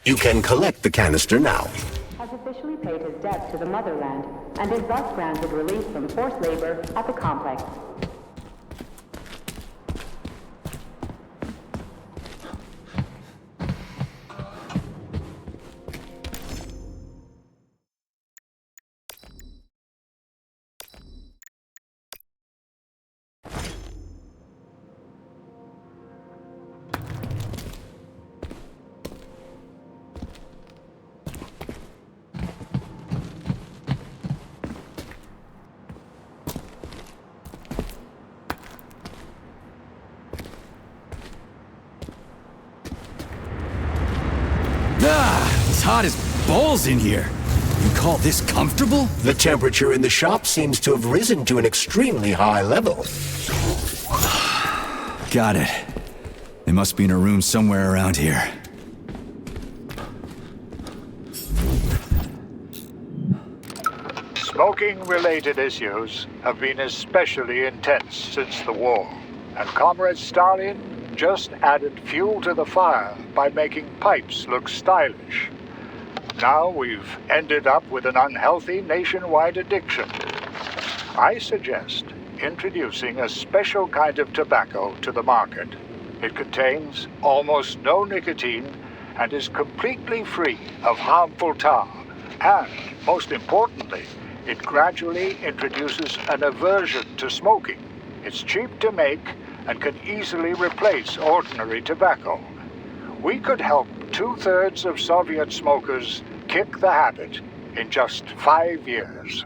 You can collect the canister now. Has officially paid his debt to the motherland and is thus granted release from forced labor at the complex. It's hot as balls in here. You call this comfortable? The temperature in the shop seems to have risen to an extremely high level. Got it. They must be in a room somewhere around here. Smoking-related issues have been especially intense since the war, and Comrade Stalin just added fuel to the fire by making pipes look stylish. Now we've ended up with an unhealthy nationwide addiction. I suggest introducing a special kind of tobacco to the market. It contains almost no nicotine and is completely free of harmful tar. And, most importantly, it gradually introduces an aversion to smoking. It's cheap to make and can easily replace ordinary tobacco. We could help 2/3 of Soviet smokers kick the habit in just 5 years.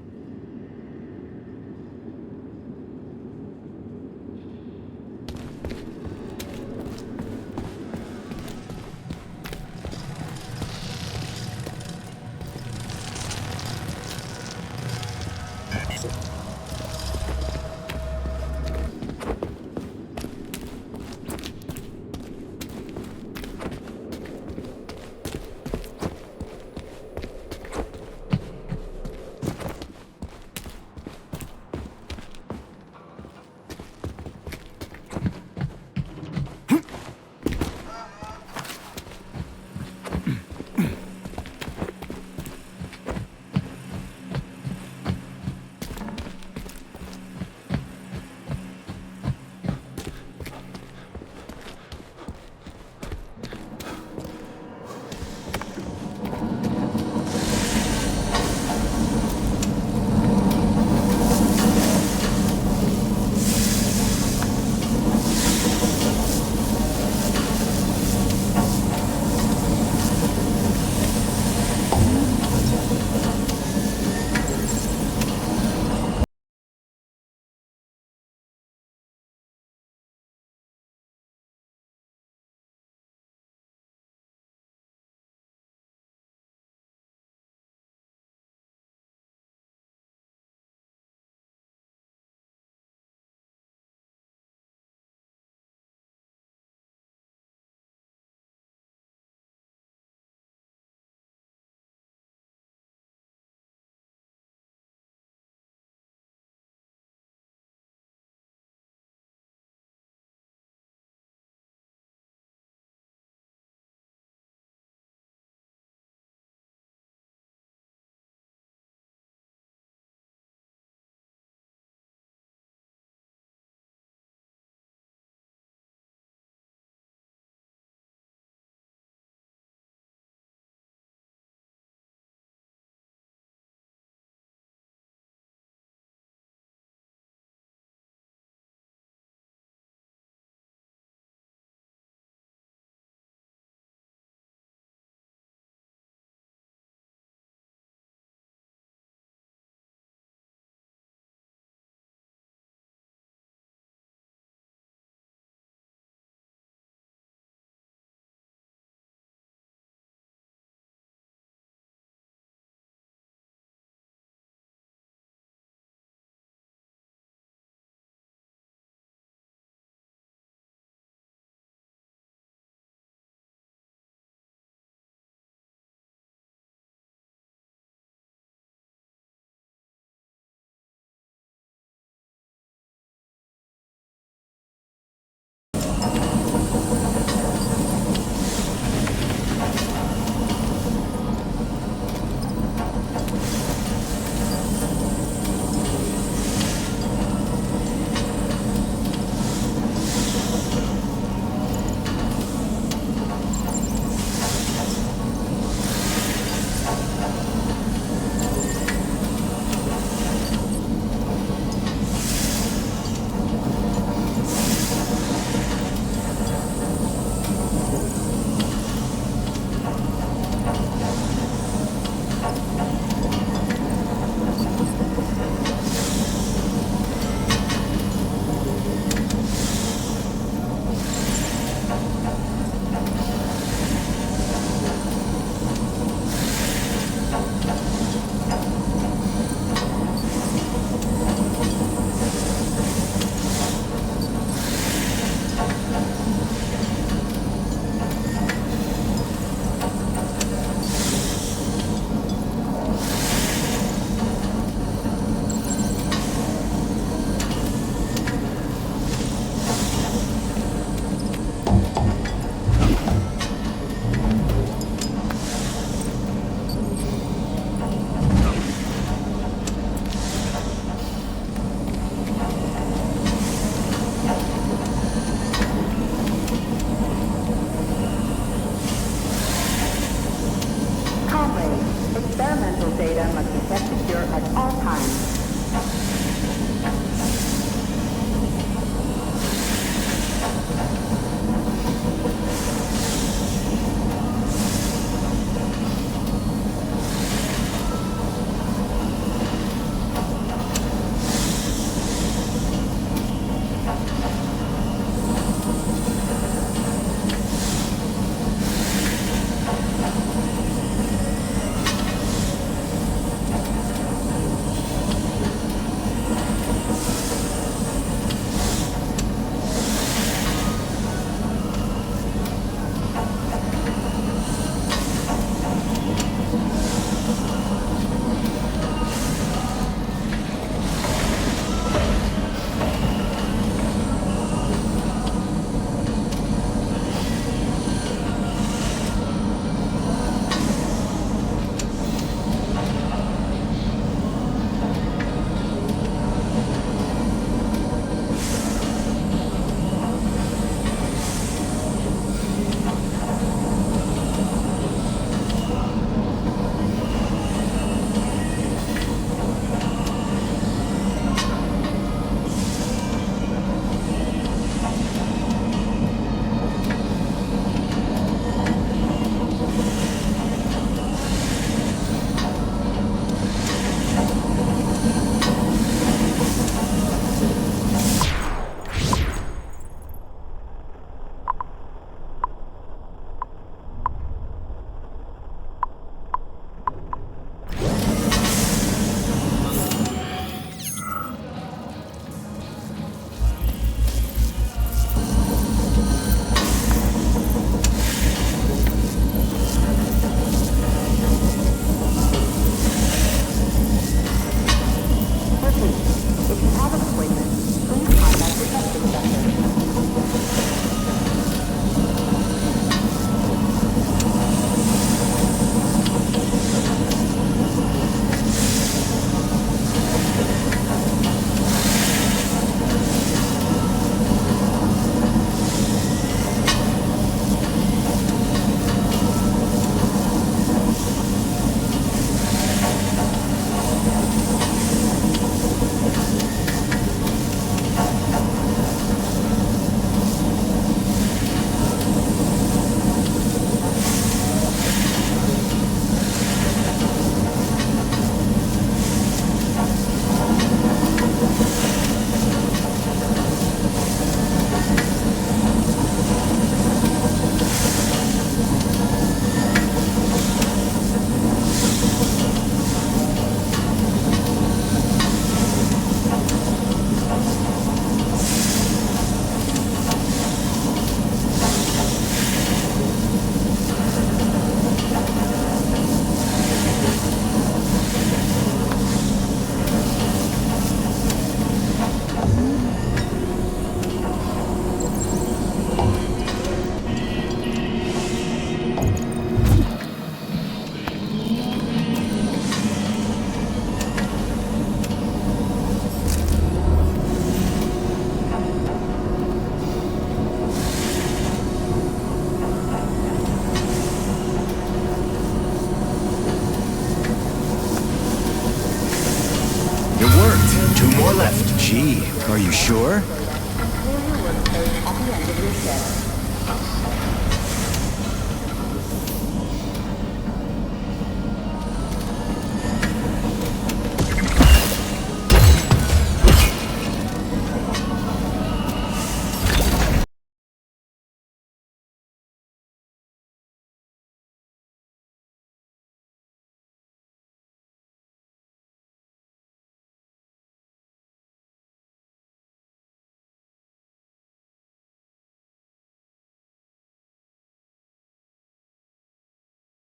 Two more left. Gee, are you sure? At the end of your shift.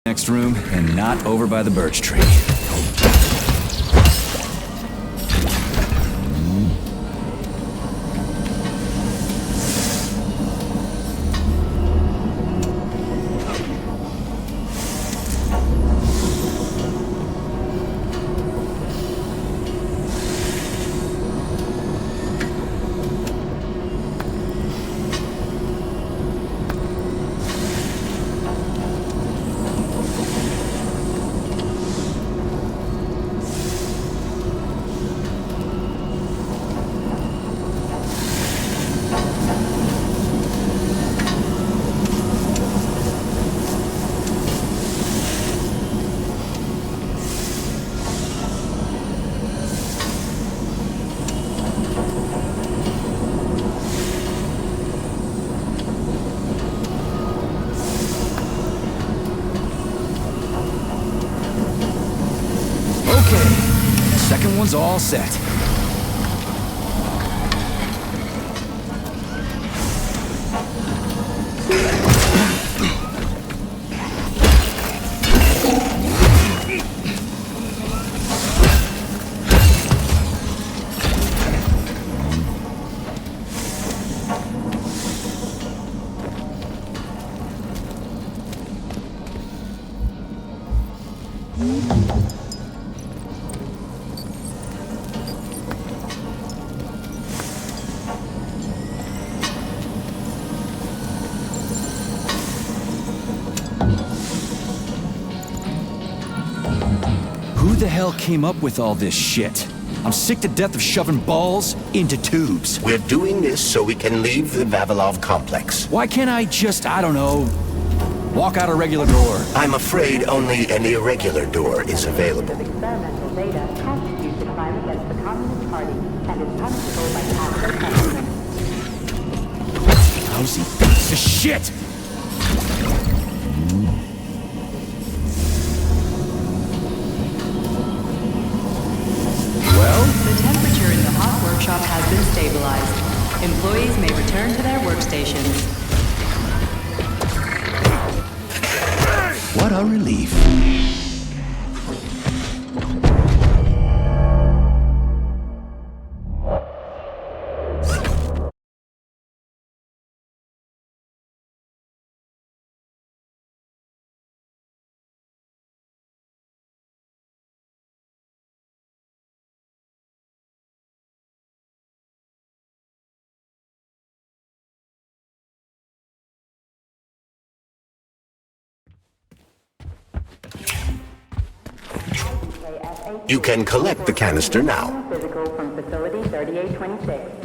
Next room, and not over by the birch tree. Second one's all set. Who the hell came up with all this shit? I'm sick to death of shoving balls into tubes. We're doing this so we can leave the Vavilov complex. Why can't I just, I don't know, walk out a regular door? I'm afraid only an irregular door is available. Experimental data constitutes a crime against the Communist Party and is punishable by capital punishment. Lousy piece of shit! The temperature in the hot workshop has been stabilized. Employees may return to their workstations. What a relief. You can collect the canister now. Physical from Facility 3826.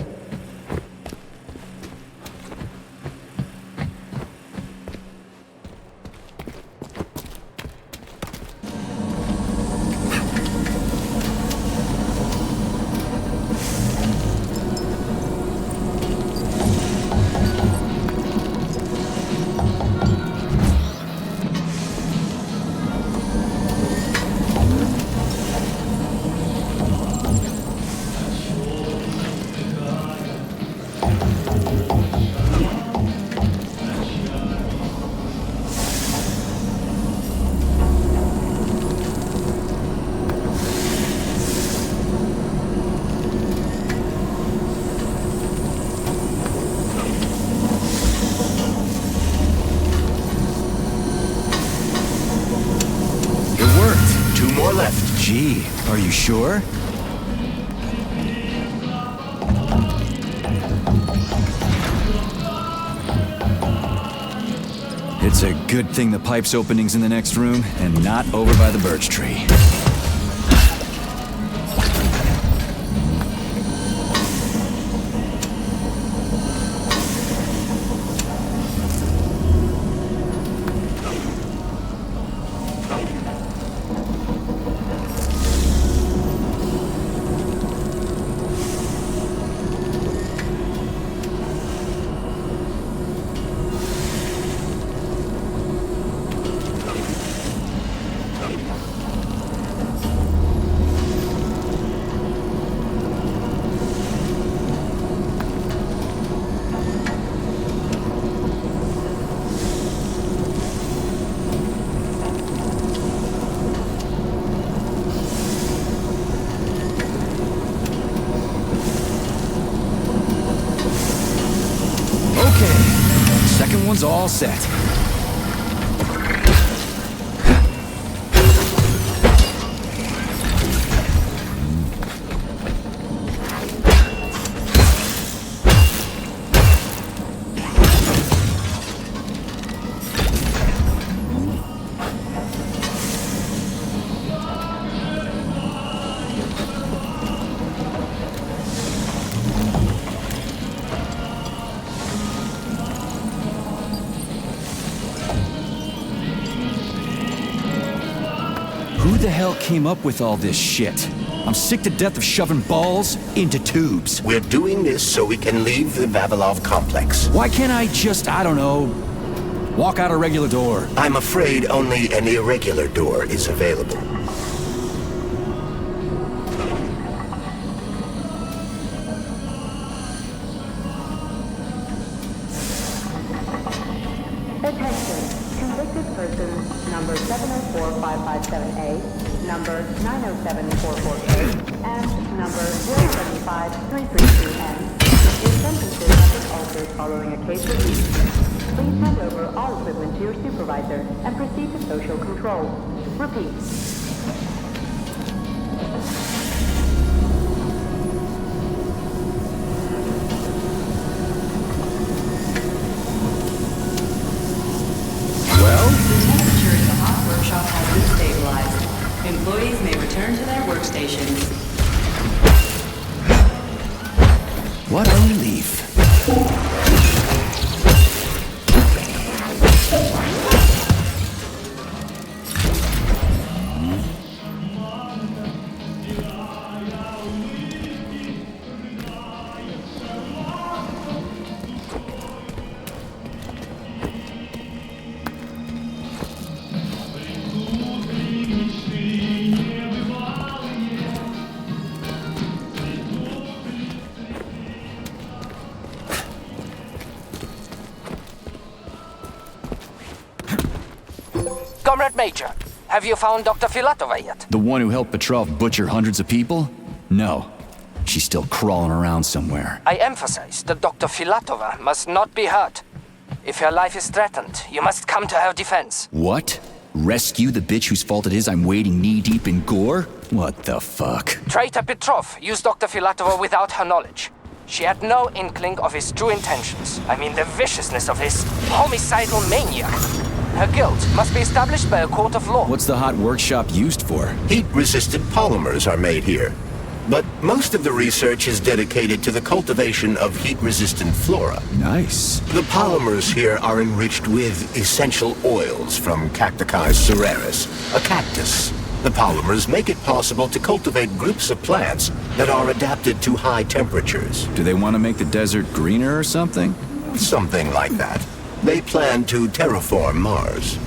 Left. Gee, are you sure? It's a good thing the pipe's opening's in the next room and not over by the birch tree. Systems all set. Who the hell came up with all this shit? I'm sick to death of shoving balls into tubes. We're doing this so we can leave the Vavilov complex. Why can't I just, I don't know, walk out a regular door? I'm afraid only an irregular door is available. Attention. Convicted persons number 704557A, number 907448, and number 075332N. Your sentences have been altered following a case review. Please hand over all equipment to your supervisor and proceed to social control. Repeat. The temperature in the hot workshop has been stabilized. Employees may return to their workstations. What a relief. Comrade Major, have you found Dr. Filatova yet? The one who helped Petrov butcher hundreds of people? No. She's still crawling around somewhere. I emphasize that Dr. Filatova must not be hurt. If her life is threatened, you must come to her defense. What? Rescue the bitch whose fault it is I'm wading knee-deep in gore? What the fuck? Traitor Petrov used Dr. Filatova without her knowledge. She had no inkling of his true intentions. I mean, the viciousness of his homicidal maniac. Her guilt must be established by a court of law. What's the hot workshop used for? Heat-resistant polymers are made here. But most of the research is dedicated to the cultivation of heat-resistant flora. Nice. The polymers here are enriched with essential oils from Cacticus cereris, a cactus. The polymers make it possible to cultivate groups of plants that are adapted to high temperatures. Do they want to make the desert greener or something? Something like that. They plan to terraform Mars.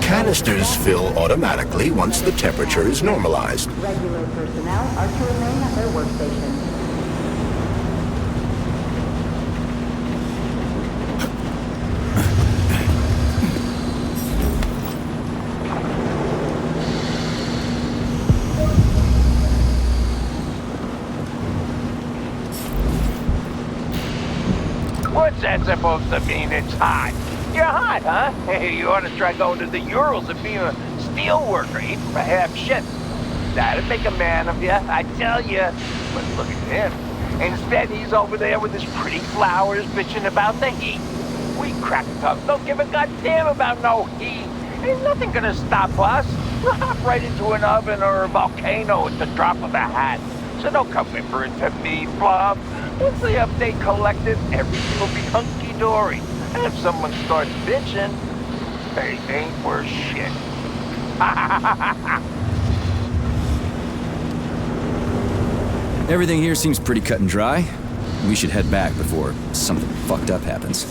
Canisters fill automatically once the temperature is normalized. Regular personnel are to remain at their workstations. What's that supposed to mean, it's hot? You're hot, huh? Hey, you ought to try going to the Urals and being a steel worker, eating for half shifts. That'd make a man of you, I tell you. But look at him. Instead, he's over there with his pretty flowers bitching about the heat. We crack tubs don't give a goddamn about no heat. Ain't nothing gonna stop us. We'll hop right into an oven or a volcano at the drop of a hat. So don't come whimpering to me, Flub. Once the update collected, everything will be hunky-dory. And if someone starts bitching, they ain't worth shit. Everything here seems pretty cut and dry. We should head back before something fucked up happens.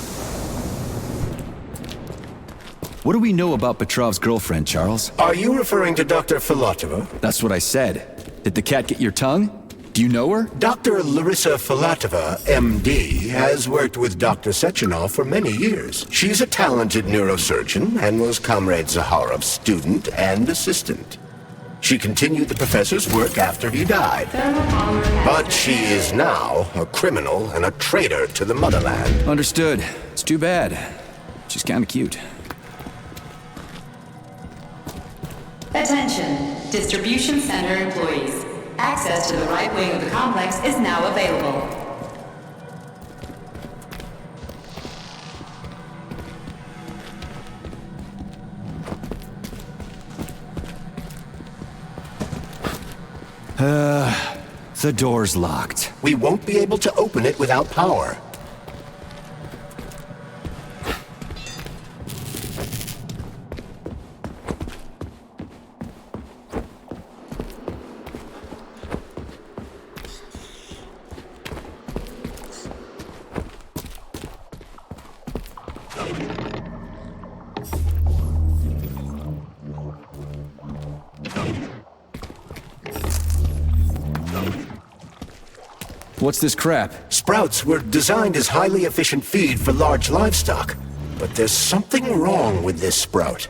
What do we know about Petrov's girlfriend, Charles? Are you referring to Dr. Filatova? That's what I said. Did the cat get your tongue? Do you know her? Dr. Larissa Filatova, MD, has worked with Dr. Sechenov for many years. She's a talented neurosurgeon and was Comrade Zaharov's student and assistant. She continued the professor's work after he died. But she is now a criminal and a traitor to the motherland. Understood. It's too bad. She's kinda cute. Attention, distribution center employees. Access to the right wing of the complex is now available. The door's locked. We won't be able to open it without power. What's this crap? Sprouts were designed as highly efficient feed for large livestock. But there's something wrong with this sprout.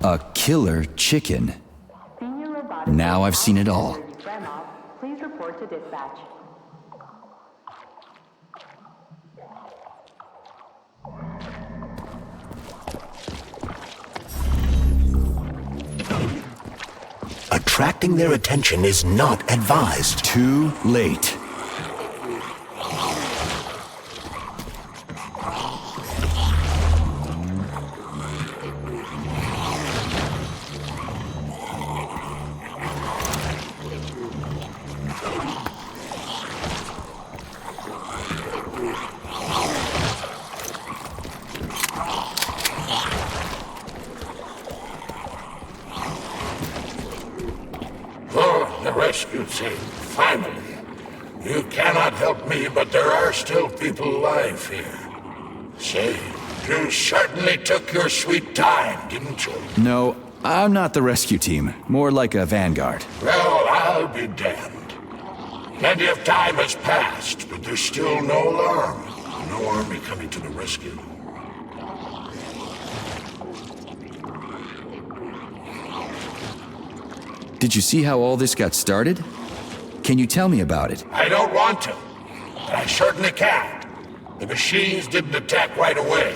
A killer chicken. Senior robotic Now I've seen it all. Grandma, please report to dispatch. Attracting their attention is not advised. Too late. The rescue team, finally. You cannot help me, but there are still people alive here. Say, you certainly took your sweet time, didn't you? No, I'm not the rescue team. More like a vanguard. Well, I'll be damned. Plenty of time has passed, but there's still no alarm. No army coming to the rescue. Did you see how all this got started? Can you tell me about it? I don't want to, but I certainly can. The machines didn't attack right away.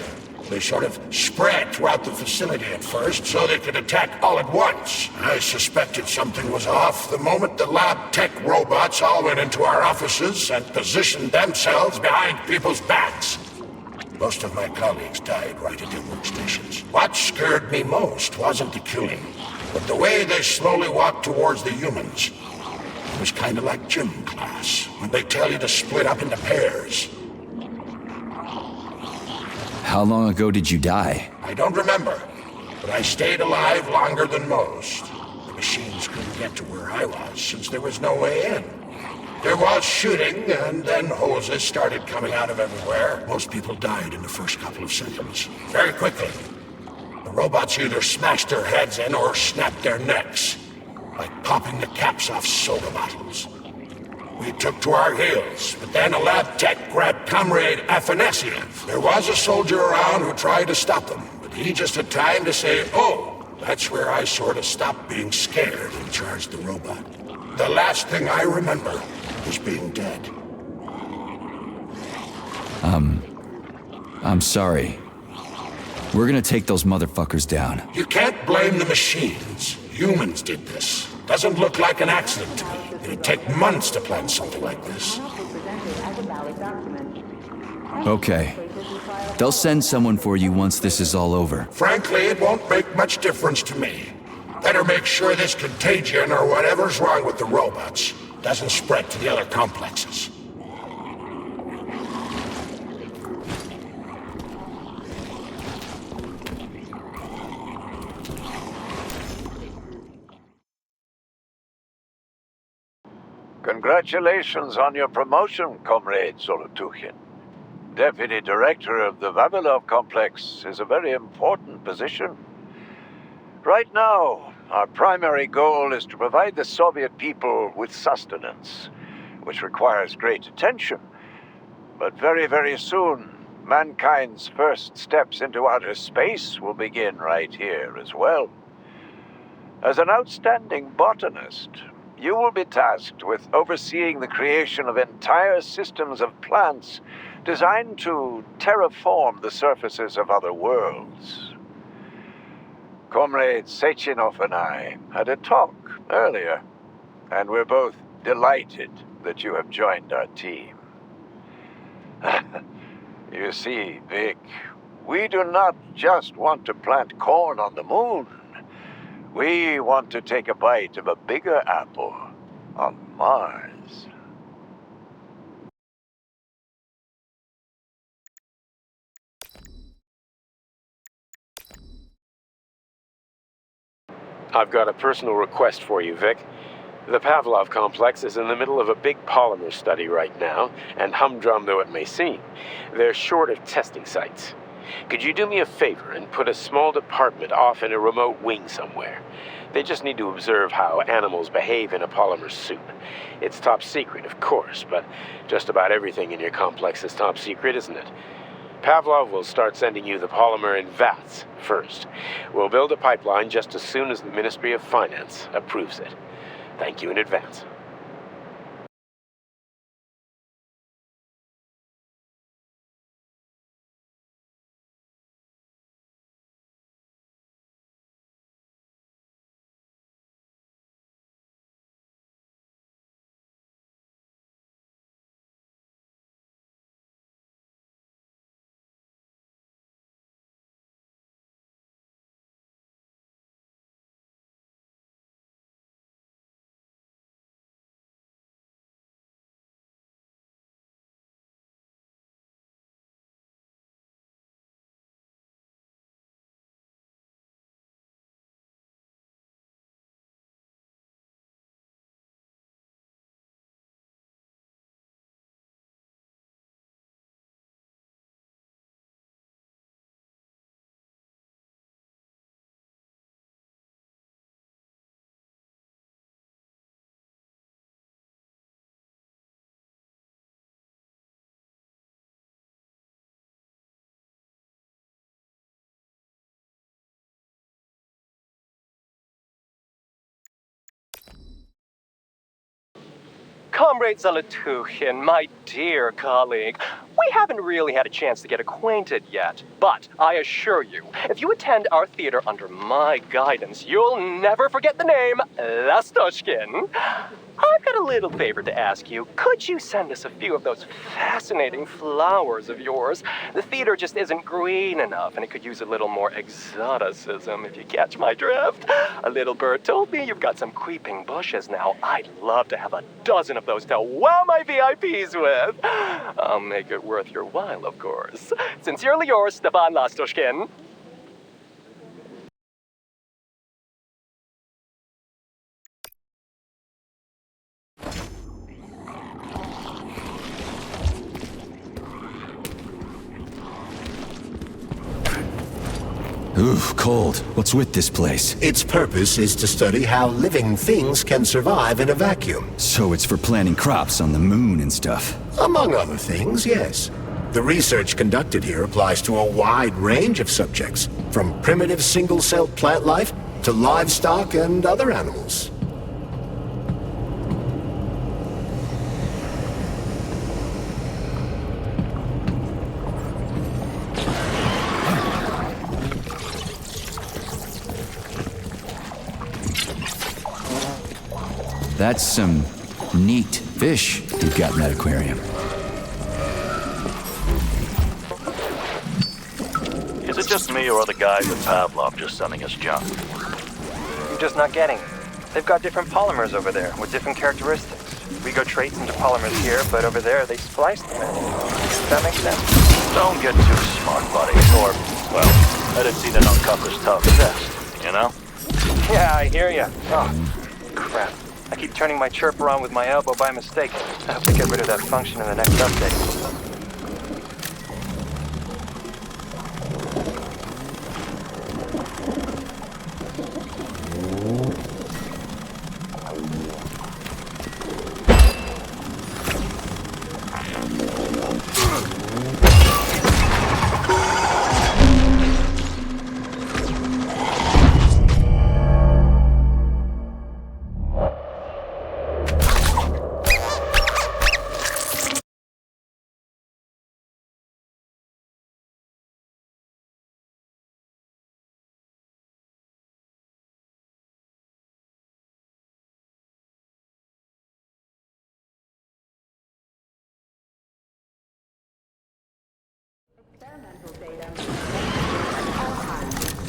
They sort of spread throughout the facility at first, so they could attack all at once. I suspected something was off the moment the lab tech robots all went into our offices and positioned themselves behind people's backs. Most of my colleagues died right at their workstations. What scared me most wasn't the killing, but the way they slowly walked towards the humans. It was kind of like gym class, when they tell you to split up into pairs. How long ago did you die? I don't remember, but I stayed alive longer than most. The machines couldn't get to where I was, since there was no way in. There was shooting, and then hoses started coming out of everywhere. Most people died in the first couple of seconds. Very quickly. The robots either smashed their heads in or snapped their necks, like popping the caps off soda bottles. We took to our heels, but then a lab tech grabbed Comrade Afanasiev. There was a soldier around who tried to stop them, but he just had time to say, "Oh," That's where I sort of stopped being scared and charged the robot. The last thing I remember was being dead. I'm sorry. We're gonna take those motherfuckers down. You can't blame the machines. Humans did this. Doesn't look like an accident to me. It'd take months to plan something like this. Okay. They'll send someone for you once this is all over. Frankly, it won't make much difference to me. Better make sure this contagion or whatever's wrong with the robots doesn't spread to the other complexes. Congratulations on your promotion, Comrade Zolotukhin. Deputy Director of the Vavilov Complex is a very important position. Right now, our primary goal is to provide the Soviet people with sustenance, which requires great attention. But very, very soon, mankind's first steps into outer space will begin right here as well. As an outstanding botanist, you will be tasked with overseeing the creation of entire systems of plants designed to terraform the surfaces of other worlds. Comrade Sechenov and I had a talk earlier, and we're both delighted that you have joined our team. You see, Vic, we do not just want to plant corn on the moon. We want to take a bite of a bigger apple on Mars. I've got a personal request for you, Vic. The Pavlov complex is in the middle of a big polymer study right now, and humdrum though it may seem, they're short of testing sites. Could you do me a favor and put a small department off in a remote wing somewhere? They just need to observe how animals behave in a polymer soup. It's top secret, of course, but just about everything in your complex is top secret, isn't it? Pavlov will start sending you the polymer in vats first. We'll build a pipeline just as soon as the Ministry of Finance approves it. Thank you in advance. Comrade Zolotukhin, my dear colleague, we haven't really had a chance to get acquainted yet, but I assure you, if you attend our theater under my guidance, you'll never forget the name Lastoshkin. I've got a little favor to ask you. Could you send us a few of those fascinating flowers of yours? The theater just isn't green enough, and it could use a little more exoticism, if you catch my drift. A little bird told me you've got some creeping bushes now. I'd love to have a dozen of those to wow my VIPs with. I'll make it worth your while, of course. Sincerely yours, Stepan Lastoshkin. Oof, cold. What's with this place? Its purpose is to study how living things can survive in a vacuum. So it's for planting crops on the moon and stuff. Among other things, yes. The research conducted here applies to a wide range of subjects, from primitive single-celled plant life to livestock and other animals. That's some neat fish you've got in that aquarium. Is it just me, or are the guys at Pavlov just sending us junk? You're just not getting it. They've got different polymers over there with different characteristics. We go traits into polymers here, but over there they splice them in. Does that make sense? Don't get too smart, buddy. Or, well, I didn't see that on Cutler's tough test, you know? Yeah, I hear ya. Oh, crap. I keep turning my chirp around with my elbow by mistake. I have to get rid of that function in the next update.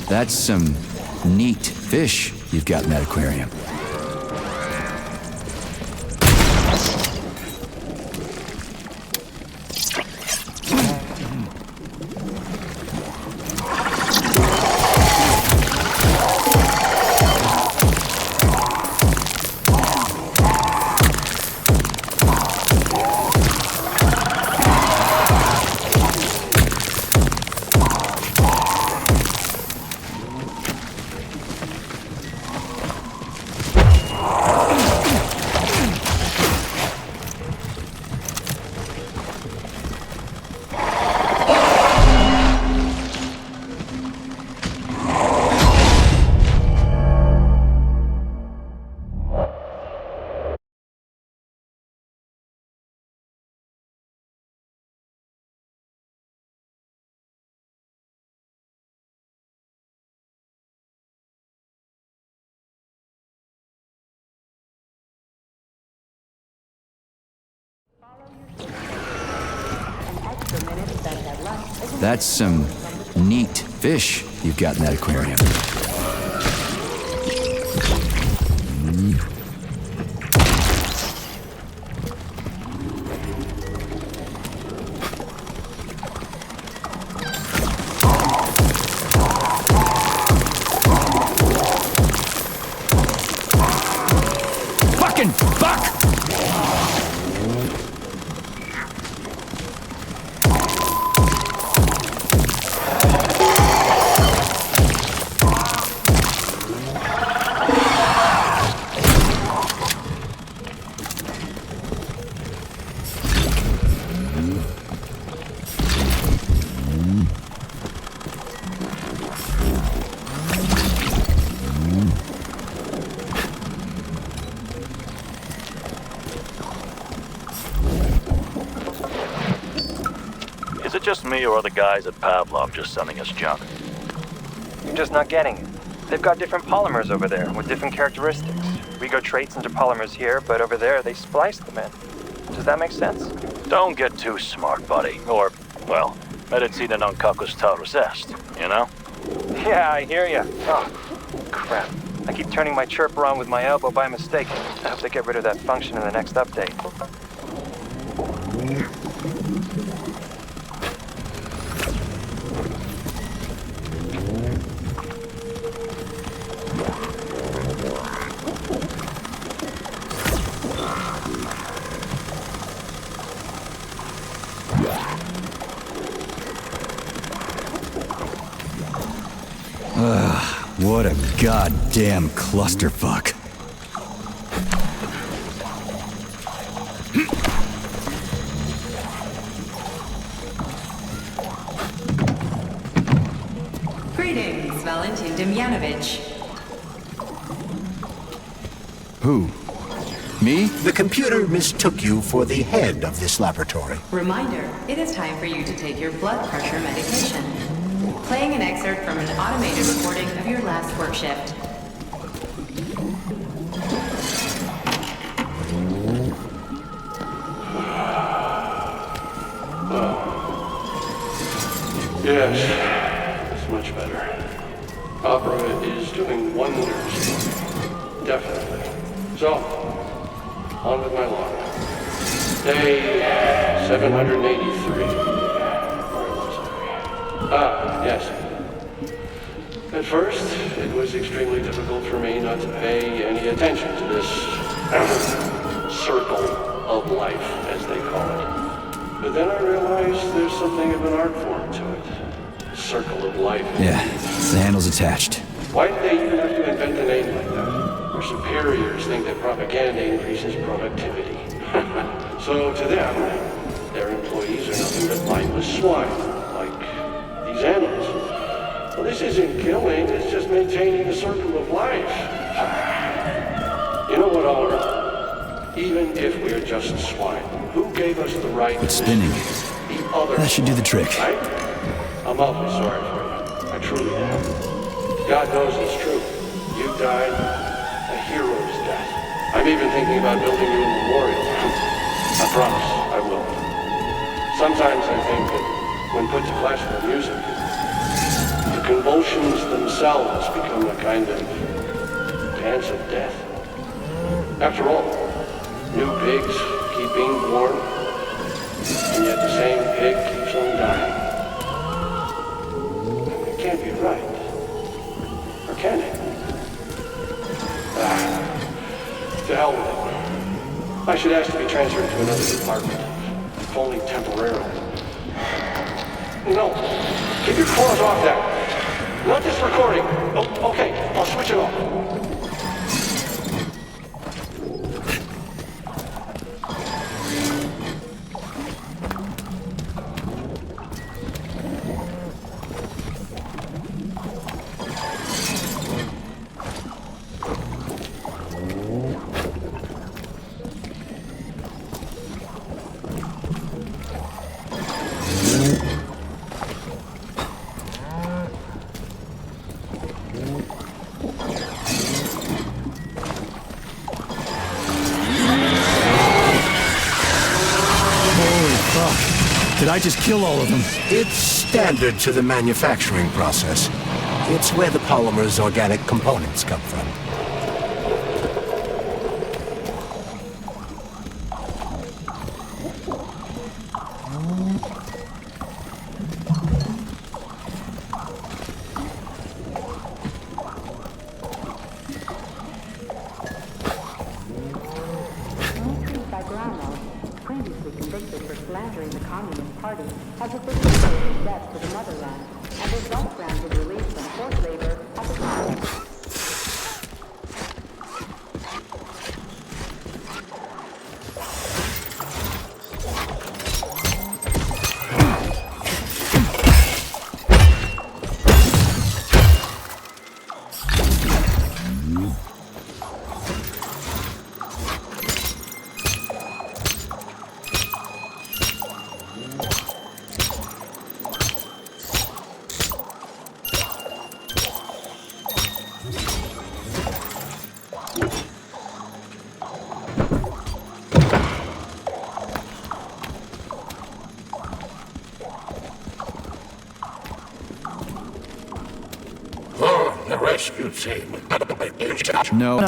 That's some neat fish you've got in that aquarium. That's some neat fish you've got in that aquarium. Fucking fuck! Is it just me, or are the guys at Pavlov just sending us junk? You're just not getting it. They've got different polymers over there with different characteristics. We go traits into polymers here, but over there they splice them in. Does that make sense? Don't get too smart, buddy. Or, well, medicinen on kakos taurus, you know? Yeah, I hear ya. Oh, crap. I keep turning my chirp around with my elbow by mistake. I have to get rid of that function in the next update. What a goddamn clusterfuck. Greetings, Valentin Demyanovich. Who? Me? The computer mistook you for the head of this laboratory. Reminder, it is time for you to take your blood pressure medication. Playing an excerpt from an automated recording of your last work shift. Yes, it's much better. Opera is doing wonders. Definitely. So, on with my log. Day 783. Where was I? Yes. At first, it was extremely difficult for me not to pay any attention to this circle of life, as they call it. But then I realized there's something of an art form to it. Circle of life. Yeah, the handle's attached. Why did they even have to invent a name like that? Our superiors think that propaganda increases productivity. So to them, their employees are nothing but mindless swine, like these animals. Well, this isn't killing, it's just maintaining the circle of life. You know what, Oliver? Even if we're just swine, who gave us the right It's spinning. The other That should do the trick. right? I'm awfully sorry for you. I truly am. God knows it's true. You died a hero's death. I'm even thinking about building you a memorial. I promise I will. Sometimes I think that when put to classical music, the convulsions themselves become a kind of dance of death. After all, new pigs keep being born, and yet the same pig keeps on dying. It can't be right. Or can it? To hell with it. I should ask to be transferred to another department, if only temporarily. No, keep your claws off that. Not this recording. Oh, okay, I'll switch it off. Did I just kill all of them? It's standard to the manufacturing process. It's where the polymer's organic components come from. Previously convicted for slandering the Communist Party, has officially paid his debt to the motherland, and is thus granted release from forced labor at the time. The rescue team. No.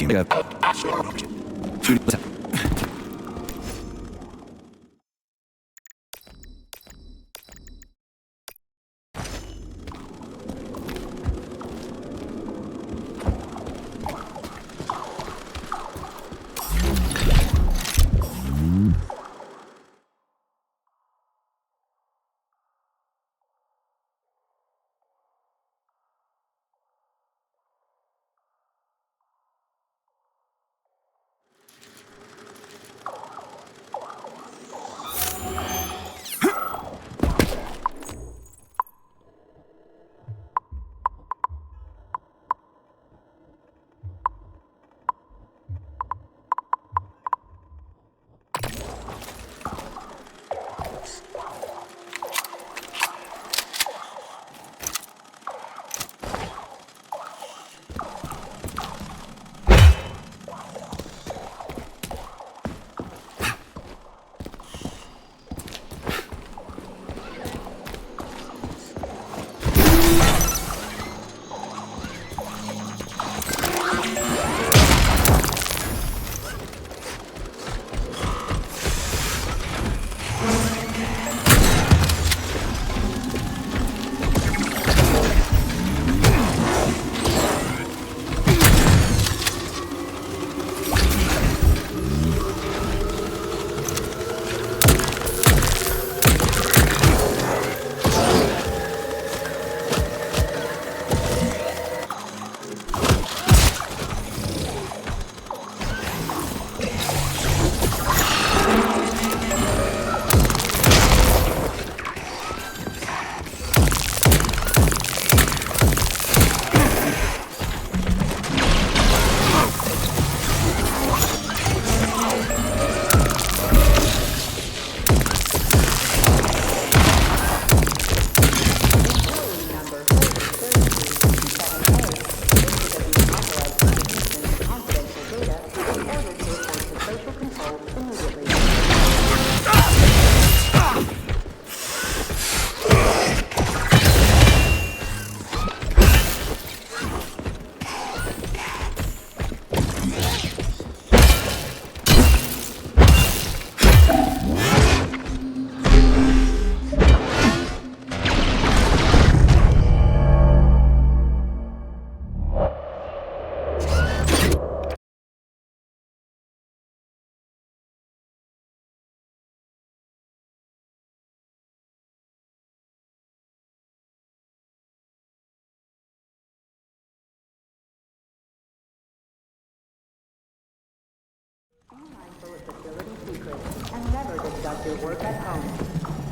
facility secrets and never discuss your work at home.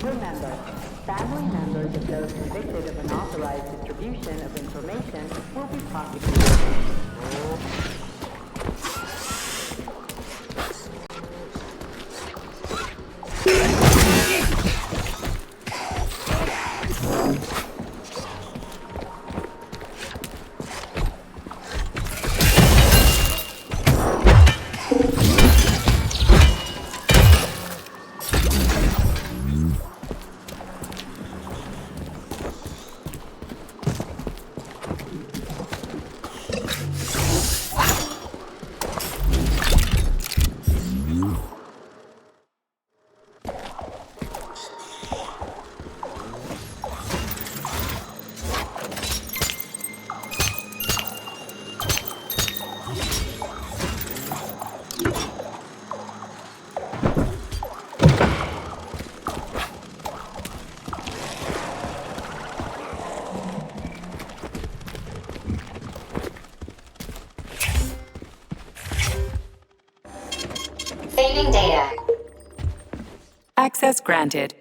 Remember, family members of those convicted of unauthorized distribution of information will be prosecuted. Saving data. Access granted.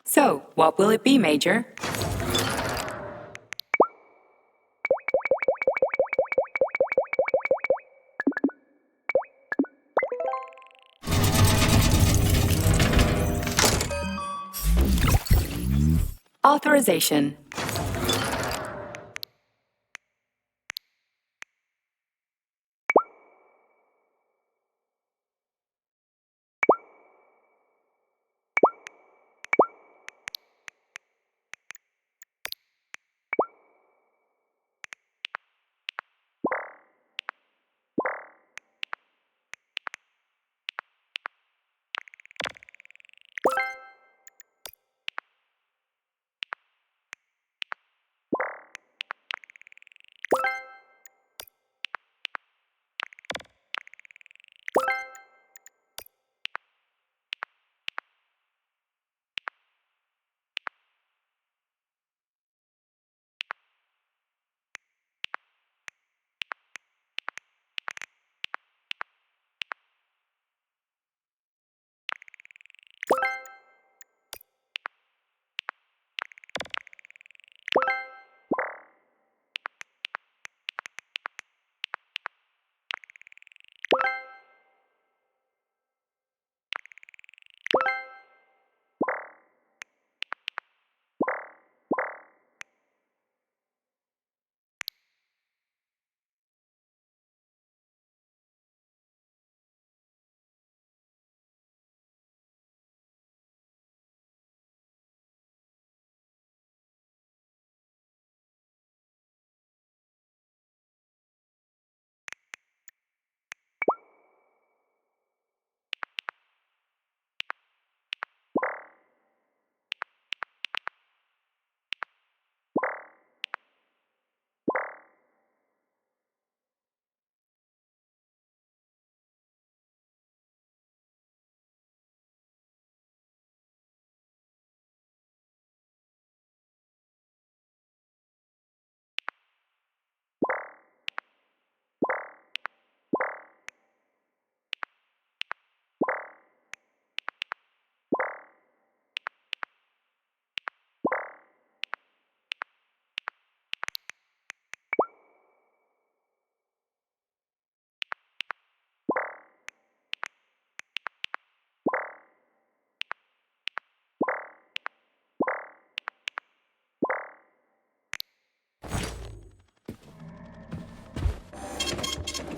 So, what will it be, Major? Authorization.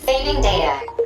Saving data.